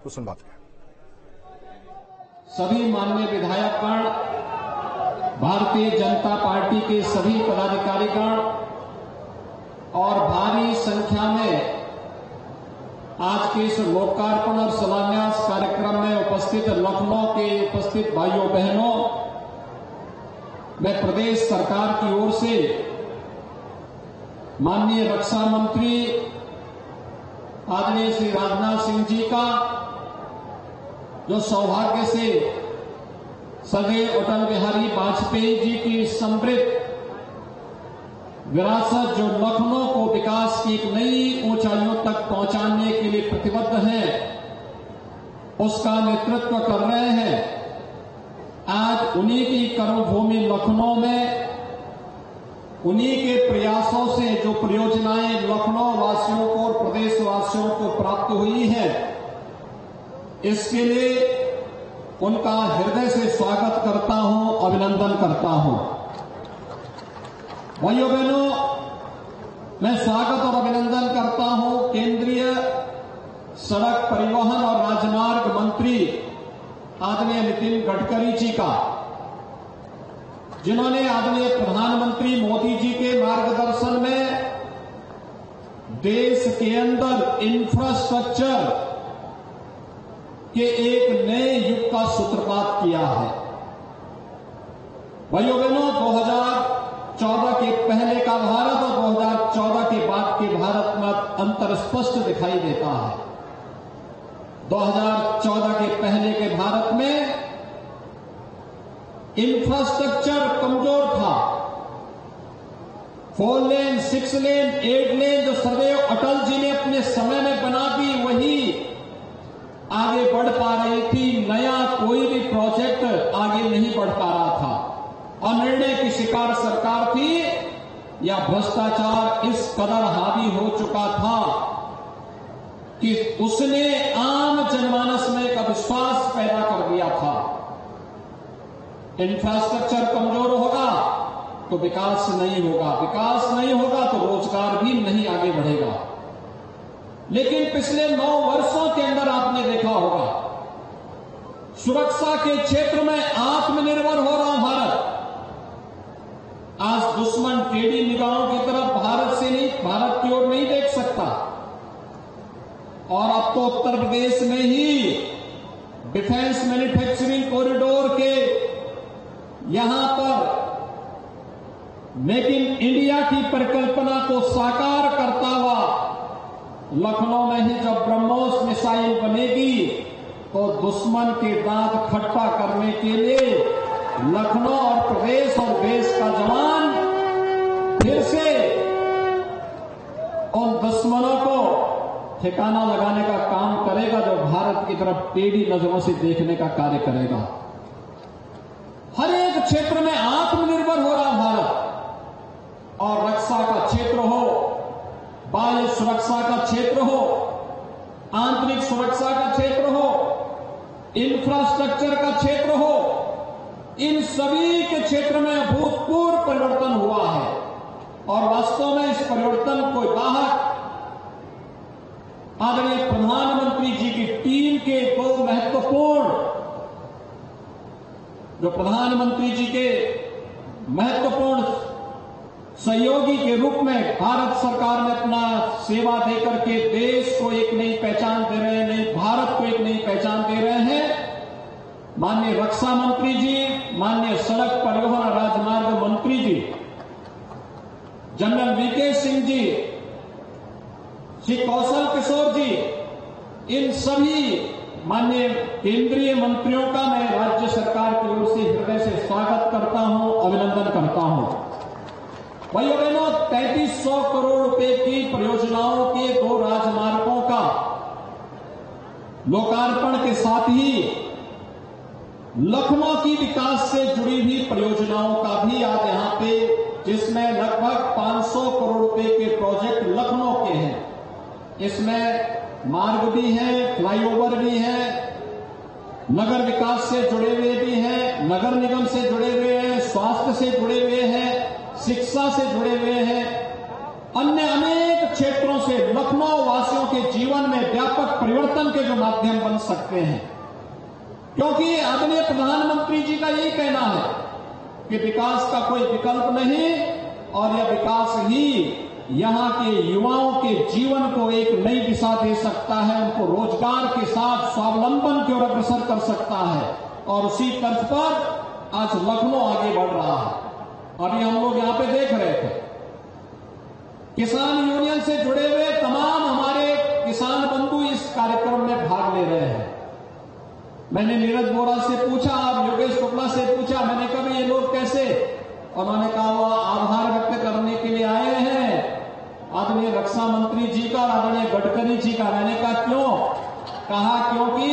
तो सुन बात है। सभी माननीय विधायकगण, भारतीय जनता पार्टी के सभी पदाधिकारीगण और भारी संख्या में आज के इस लोकार्पण और शिलान्यास कार्यक्रम में उपस्थित लखनऊ के उपस्थित भाइयों बहनों, मैं प्रदेश सरकार की ओर से माननीय रक्षा मंत्री आदरणीय श्री राजनाथ सिंह जी का, जो सौभाग्य से सदैव अटल बिहारी वाजपेयी जी की समृद्ध विरासत, जो लखनऊ को विकास की एक नई ऊंचाइयों तक पहुंचाने के लिए प्रतिबद्ध है, उसका नेतृत्व कर रहे हैं। आज उन्हीं की कर्मभूमि लखनऊ में उन्हीं के प्रयासों से जो परियोजनाएं लखनऊ वासियों को और प्रदेशवासियों को प्राप्त हुई है, इसके लिए उनका हृदय से स्वागत करता हूं, अभिनंदन करता हूं। भाइयों बहनों, मैं स्वागत और अभिनंदन करता हूं केंद्रीय सड़क परिवहन और राजमार्ग मंत्री आदरणीय नितिन गडकरी जी का, जिन्होंने आदरणीय प्रधानमंत्री मोदी जी के मार्गदर्शन में देश के अंदर इंफ्रास्ट्रक्चर के एक नए युग का सूत्रपात किया है। भाइयों बहनों, 2014 के पहले का भारत और 2014 के बाद के भारत में अंतर स्पष्ट दिखाई देता है। 2014 के पहले के भारत में इंफ्रास्ट्रक्चर कमजोर था। 4 लेन, 6 लेन, 8 लेन जो सदैव अटल जी ने अपने समय में बना दी, वही आगे बढ़ पा रही थी। नया कोई भी प्रोजेक्ट आगे नहीं बढ़ पा रहा था और निर्णय की शिकार सरकार थी, या भ्रष्टाचार इस कदर हावी हो चुका था कि उसने आम जनमानस में एक अविश्वास पैदा कर दिया था। इंफ्रास्ट्रक्चर कमजोर होगा तो विकास नहीं होगा, विकास नहीं होगा तो रोजगार भी नहीं आगे बढ़ेगा। लेकिन पिछले 9 वर्षों के अंदर आपने देखा होगा, सुरक्षा के क्षेत्र में आत्मनिर्भर हो रहा भारत। आज दुश्मन टेढ़ी निगाहों की तरफ भारत की ओर नहीं देख सकता। और अब तो उत्तर प्रदेश में ही डिफेंस मैन्युफैक्चरिंग कॉरिडोर के यहां पर मेक इन इंडिया की परिकल्पना को साकार करता हुआ लखनऊ में ही जब ब्रह्मोस मिसाइल बनेगी तो दुश्मन के दांत खट्टा करने के लिए लखनऊ और प्रदेश और देश का जवान फिर से उन दुश्मनों को ठिकाना लगाने का काम करेगा, जो भारत की तरफ टेढ़ी नजरों से देखने का कार्य करेगा। हर एक क्षेत्र में आत्मनिर्भर हो रहा भारत, और रक्षा का क्षेत्र हो, बाह्य सुरक्षा का क्षेत्र हो, आंतरिक सुरक्षा का क्षेत्र हो, इंफ्रास्ट्रक्चर का क्षेत्र हो, इन सभी के क्षेत्र में अभूतपूर्व परिवर्तन हुआ है। और वास्तव में इस परिवर्तन को बाहर आदरणीय प्रधानमंत्री जी की टीम के 2 महत्वपूर्ण, जो प्रधानमंत्री जी के महत्वपूर्ण सहयोगी के रूप में भारत सरकार में अपना सेवा देकर के देश को एक नई पहचान दे रहे हैं, नई भारत को एक नई पहचान दे रहे हैं, माननीय रक्षा मंत्री जी, माननीय सड़क परिवहन और राजमार्ग मंत्री जी जनरल वीके सिंह जी, श्री कौशल किशोर जी, इन सभी माननीय केंद्रीय मंत्रियों का मैं राज्य सरकार की ओर से हृदय से स्वागत करता हूं, अभिनंदन करता हूं। भाइयों बहनों, 3300 करोड़ रुपए की परियोजनाओं के 2 राजमार्गों का लोकार्पण के साथ ही लखनऊ की विकास से जुड़ी हुई परियोजनाओं का भी आज यहां पे, जिसमें लगभग 500 करोड़ रुपए के प्रोजेक्ट लखनऊ के हैं। इसमें मार्ग भी है, फ्लाईओवर भी है, नगर विकास से जुड़े हुए भी हैं, नगर निगम से जुड़े हुए हैं, स्वास्थ्य से जुड़े हुए हैं, शिक्षा से जुड़े हुए हैं, अन्य अनेक क्षेत्र क्षेत्रों से लखनऊ वासियों के जीवन में व्यापक परिवर्तन के जो माध्यम बन सकते हैं। क्योंकि आदरणीय प्रधानमंत्री जी का यही कहना है कि विकास का कोई विकल्प नहीं और यह विकास ही यहां के युवाओं के जीवन को एक नई दिशा दे सकता है, उनको रोजगार के साथ स्वावलंबन की ओर अग्रसर कर सकता है। और उसी तर्ज पर आज लखनऊ आगे बढ़ रहा है। अभी हम लोग यहां पे देख रहे थे, किसान यूनियन से जुड़े हुए तमाम हमारे किसान बंधु इस कार्यक्रम में भाग ले रहे हैं। मैंने नीरज बोरा से पूछा, योगेश शुक्ला से पूछा, मैंने कहा ये लोग कैसे? उन्होंने कहा वो आभार व्यक्त करने के लिए आए हैं आदरणीय रक्षा मंत्री जी का और आदरणीय गडकरी जी का। मैंने कहा क्यों? कहा क्योंकि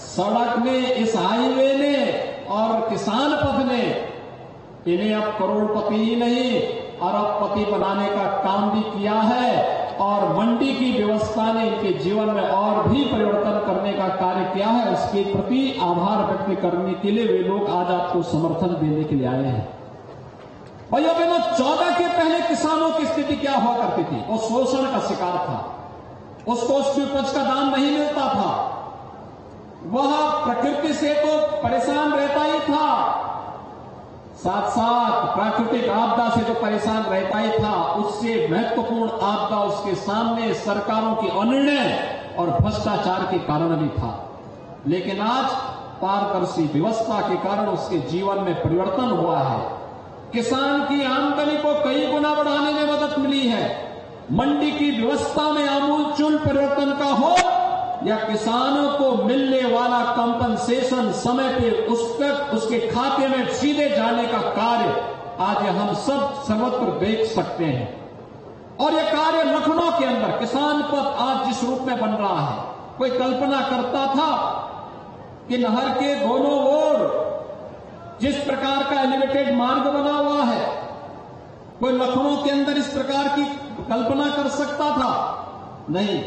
सड़क ने, इस हाईवे ने और किसान पथ ने इन्हें अब करोड़पति ही नहीं अरबपति बनाने का काम भी किया है और मंडी की व्यवस्था ने इनके जीवन में और भी परिवर्तन करने का कार्य किया है। उसके प्रति आभार व्यक्त करने के लिए वे लोग आज आपको समर्थन देने के लिए आए हैं। भाइयों बहनों, 14 के पहले किसानों की स्थिति क्या हुआ करती थी? वो शोषण का शिकार था, उसको उसकी उपज का दाम नहीं मिलता था, वह प्रकृति से तो परेशान रहता ही था, साथ साथ प्राकृतिक आपदा से तो परेशान रहता ही था। उससे महत्वपूर्ण आपदा उसके सामने सरकारों की अनिर्णय और भ्रष्टाचार के कारण भी था। लेकिन आज पारदर्शी व्यवस्था के कारण उसके जीवन में परिवर्तन हुआ है। किसान की आमदनी को कई गुना बढ़ाने में मदद मिली है। मंडी की व्यवस्था में आमूलचूल परिवर्तन का हो या किसानों को मिलने वाला कंपनसेशन समय पे उस तक उसके खाते में सीधे जाने का कार्य आज हम सब सर्वत्र देख सकते हैं। और यह कार्य लखनऊ के अंदर किसान पथ आज जिस रूप में बन रहा है, कोई कल्पना करता था कि नहर के दोनों ओर जिस प्रकार का एलिवेटेड मार्ग बना हुआ है, कोई लखनऊ के अंदर इस प्रकार की कल्पना कर सकता था? नहीं।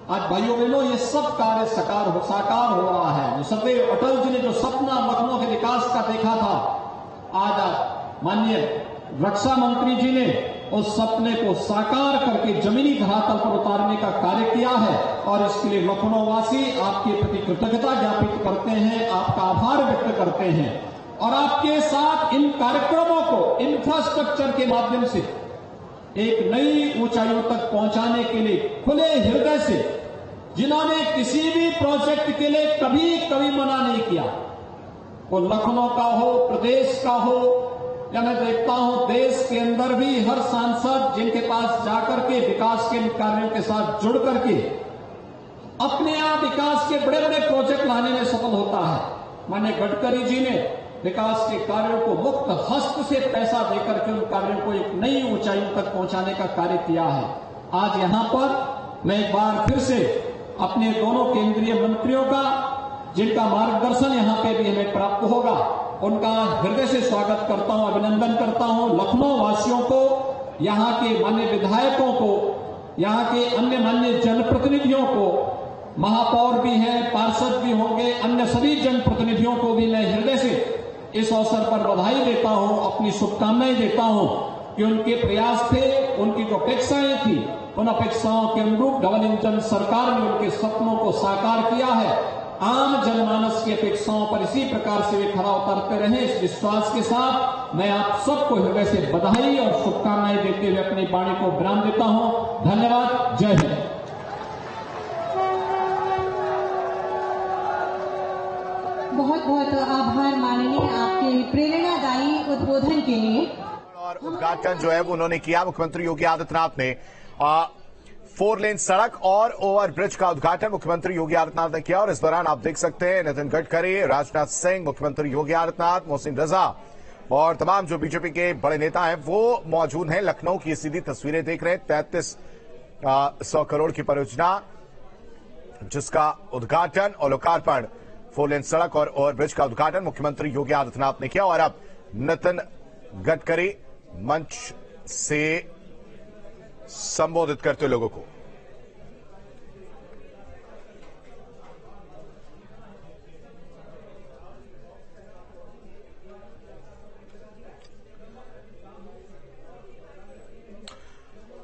आज भाइयों बहनों, ये सब कार्य साकार हो रहा है। सदैव अटल जी ने जो सपना लखनऊ के विकास का देखा था, आज माननीय रक्षा मंत्री जी ने उस सपने को साकार करके जमीनी धरातल पर उतारने का कार्य किया है। और इसके लिए लखनऊ वासी आपके प्रति कृतज्ञता ज्ञापित करते हैं, आपका आभार व्यक्त करते हैं और आपके साथ इन कार्यक्रमों को इंफ्रास्ट्रक्चर के माध्यम से एक नई ऊंचाइयों तक पहुंचाने के लिए खुले हृदय से, जिन्होंने किसी भी प्रोजेक्ट के लिए कभी मना नहीं किया, वो लखनऊ का हो, प्रदेश का हो, या मैं देखता हूं देश के अंदर भी हर सांसद जिनके पास जाकर के विकास के कार्यों के साथ जुड़ करके अपने आप विकास के बड़े बड़े प्रोजेक्ट लाने में सफल होता है। माननीय गडकरी जी ने विकास के कार्यों को मुक्त हस्त से पैसा देकर के उन कार्यों को एक नई ऊंचाइयों तक पहुंचाने का कार्य किया है। आज यहां पर मैं एक बार फिर से अपने दोनों केंद्रीय मंत्रियों का, जिनका मार्गदर्शन यहां पे भी हमें प्राप्त होगा, उनका हृदय से स्वागत करता हूं, अभिनंदन करता हूं। लखनऊ वासियों को, यहां के माननीय विधायकों को, यहां के अन्य माननीय जनप्रतिनिधियों को, महापौर भी हैं, पार्षद भी होंगे, अन्य सभी जनप्रतिनिधियों को भी मैं हृदय से इस अवसर पर बधाई देता हूं, अपनी शुभकामनाएं देता हूं कि उनके प्रयास थे, उनकी जो अपेक्षाएं थी, उन अपेक्षाओं के अनुरूप डबल इंजन सरकार ने उनके सपनों को साकार किया है। आम जनमानस की अपेक्षाओं पर इसी प्रकार से वे खरा उतरते रहे, इस विश्वास के साथ मैं आप सबको हृदय से बधाई और शुभकामनाएं देते हुए अपनी वाणी को विराम देता हूं। धन्यवाद। जय हिंद। बहुत बहुत आभार माननीय, आपके प्रेरणादायी उद्बोधन के लिए। और उद्घाटन जो है वो उन्होंने किया, मुख्यमंत्री योगी आदित्यनाथ ने 4 लेन सड़क और ओवरब्रिज का उद्घाटन मुख्यमंत्री योगी आदित्यनाथ ने किया। और इस दौरान आप देख सकते हैं नितिन गडकरी, राजनाथ सिंह, मुख्यमंत्री योगी आदित्यनाथ, मोहसिन रजा और तमाम जो बीजेपी के बड़े नेता हैं वो मौजूद हैं। लखनऊ की सीधी तस्वीरें देख रहे हैं। 3300 करोड़ की परियोजना जिसका उद्घाटन और लोकार्पण, 4 लेन सड़क और ओवरब्रिज का उद्घाटन मुख्यमंत्री योगी आदित्यनाथ ने किया। और अब नितिन गडकरी मंच से संबोधित करते लोगों को।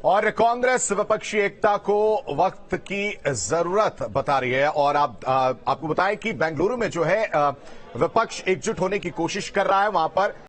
और कांग्रेस विपक्षी एकता को वक्त की जरूरत बता रही है और आपको बताएं कि बेंगलुरु में जो है विपक्ष एकजुट होने की कोशिश कर रहा है। वहां पर